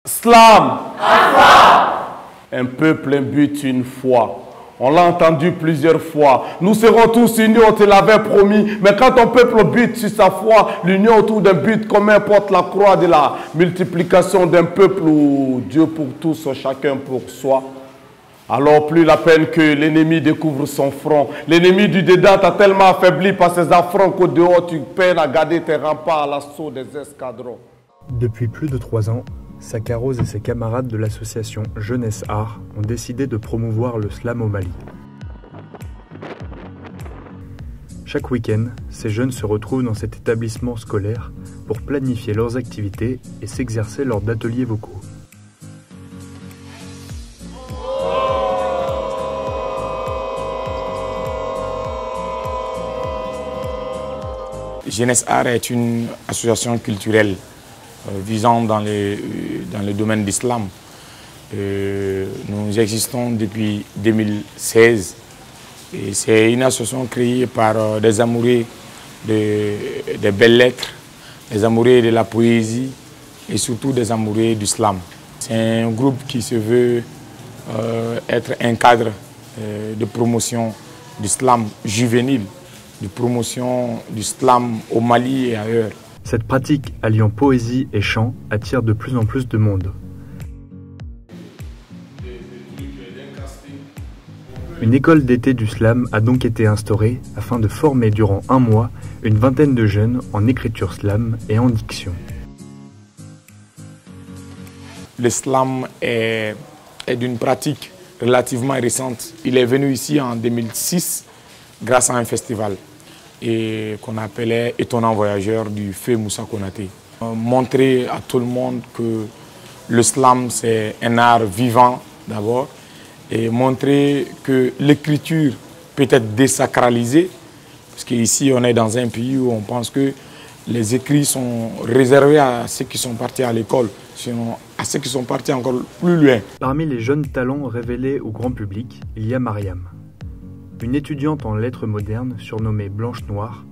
Slam. Un peuple, un but, une foi. On l'a entendu plusieurs fois. Nous serons tous unis, on te l'avait promis. Mais quand ton peuple bute sur sa foi, l'union autour d'un but commun porte la croix de la multiplication d'un peuple où Dieu pour tous, chacun pour soi. Alors plus la peine que l'ennemi découvre son front. L'ennemi du dedans t'a tellement affaibli par ses affronts qu'au dehors tu peines à garder tes remparts à l'assaut des escadrons. Depuis plus de 3 ans, Sakaroz et ses camarades de l'association Jeunesse Art ont décidé de promouvoir le slam au Mali. Chaque week-end, ces jeunes se retrouvent dans cet établissement scolaire pour planifier leurs activités et s'exercer lors d'ateliers vocaux. Jeunesse Art est une association culturelle visant dans le domaine d'islam. Nous existons depuis 2016 et c'est une association créée par des amoureux des belles lettres, des amoureux de la poésie et surtout des amoureux du slam. C'est un groupe qui se veut être un cadre de promotion du slam juvénile, de promotion du slam au Mali et ailleurs. Cette pratique alliant poésie et chant attire de plus en plus de monde. Une école d'été du slam a donc été instaurée afin de former durant 1 mois une vingtaine de jeunes en écriture slam et en diction. Le slam est d'une pratique relativement récente. Il est venu ici en 2006 grâce à un festival et qu'on appelait Étonnant Voyageur du feu Moussa Konaté. Montrer à tout le monde que le slam c'est un art vivant d'abord et montrer que l'écriture peut être désacralisée parce qu'ici on est dans un pays où on pense que les écrits sont réservés à ceux qui sont partis à l'école, sinon à ceux qui sont partis encore plus loin. Parmi les jeunes talents révélés au grand public, il y a Mariam, une étudiante en lettres modernes surnommée Blanche Noire,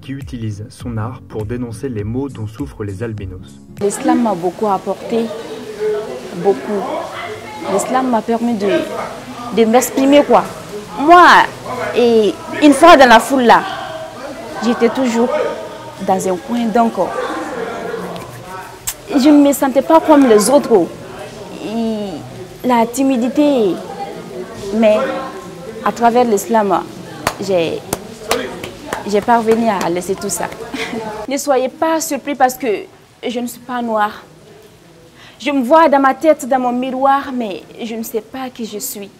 qui utilise son art pour dénoncer les maux dont souffrent les albinos. L'islam m'a beaucoup apporté, beaucoup. L'islam m'a permis de m'exprimer quoi. Moi, et une fois dans la foule là, j'étais toujours dans un coin donc je ne me sentais pas comme les autres. La timidité, mais à travers l'islam, j'ai parvenu à laisser tout ça. Ne soyez pas surpris parce que je ne suis pas noire. Je me vois dans ma tête, dans mon miroir, mais je ne sais pas qui je suis.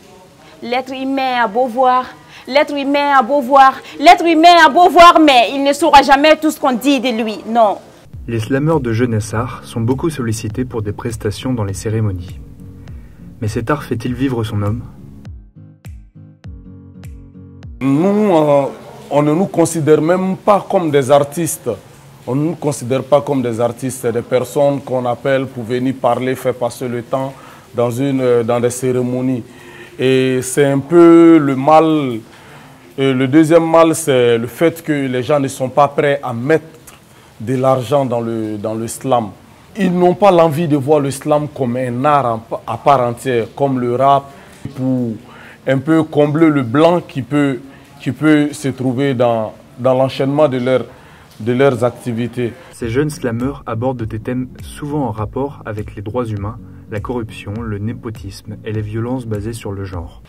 L'être humain a beau voir, l'être humain a beau voir, l'être humain a beau voir, mais il ne saura jamais tout ce qu'on dit de lui, non. Les slameurs de Jeunesse Art sont beaucoup sollicités pour des prestations dans les cérémonies. Mais cet art fait-il vivre son homme ? Nous, on ne nous considère même pas comme des artistes. On ne nous considère pas comme des artistes. C'est des personnes qu'on appelle pour venir parler, faire passer le temps dans des cérémonies. Et c'est un peu le mal. Le deuxième mal, c'est le fait que les gens ne sont pas prêts à mettre de l'argent dans le slam. Ils n'ont pas l'envie de voir le slam comme un art à part entière, comme le rap, pour un peu combler le blanc qui peut se trouver dans l'enchaînement de leurs activités. Ces jeunes slameurs abordent des thèmes souvent en rapport avec les droits humains, la corruption, le népotisme et les violences basées sur le genre.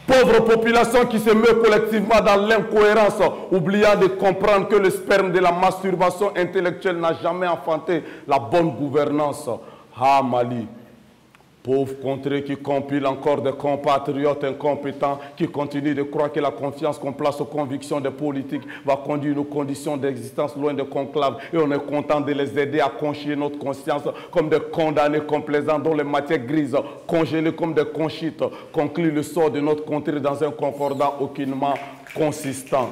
Pauvre population qui se meut collectivement dans l'incohérence, oubliant de comprendre que le sperme de la masturbation intellectuelle n'a jamais enfanté la bonne gouvernance. Ah Mali, pauvre contrée qui compile encore des compatriotes incompétents qui continuent de croire que la confiance qu'on place aux convictions des politiques va conduire nos conditions d'existence loin de conclave. Et on est content de les aider à conchier notre conscience comme des condamnés complaisants dont les matières grises, congelées comme des conchites, concluent le sort de notre contrée dans un concordat aucunement consistant.